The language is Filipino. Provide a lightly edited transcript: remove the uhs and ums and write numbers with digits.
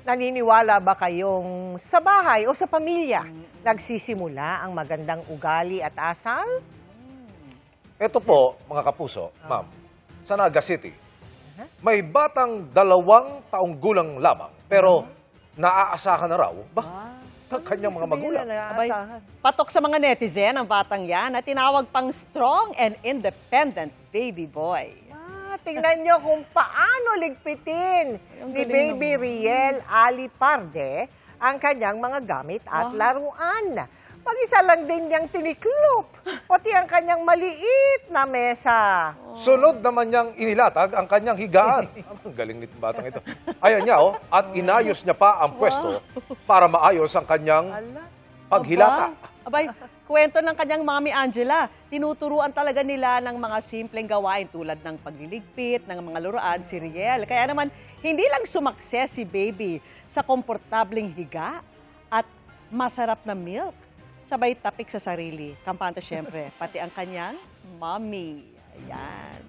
Naniniwala ba kayong sa bahay o sa pamilya nagsisimula ang magandang ugali at asal? Ito po, mga kapuso, ma'am, sa Naga City, may batang 2 taong gulang lamang, pero naaasahan na raw ng kanyang mga magulang. Abay, patok sa mga netizen ang batang yan na tinawag pang strong and independent baby boy. Tingnan nyo kung paano ligpitin ni Baby Riel Aliparde ang kanyang mga gamit at laruan. Mag-isa lang din niyang tiniklop, pati ang kanyang maliit na mesa. Sunod naman niyang inilatag ang kanyang higaan. Ang galing nitong batang ito. Ayan niya, at inayos niya pa ang pwesto para maayos ang kanyang paghilata. Abay, kwento ng kanyang mami Angela, tinuturuan talaga nila ng mga simpleng gawain tulad ng pagliligpit, ng mga laruan si Riel. Kaya naman, hindi lang sumakses si Baby sa komportabling higa at masarap na milk. Sabay tapik sa sarili. Kampante syempre, pati ang kanyang mommy. Ayan.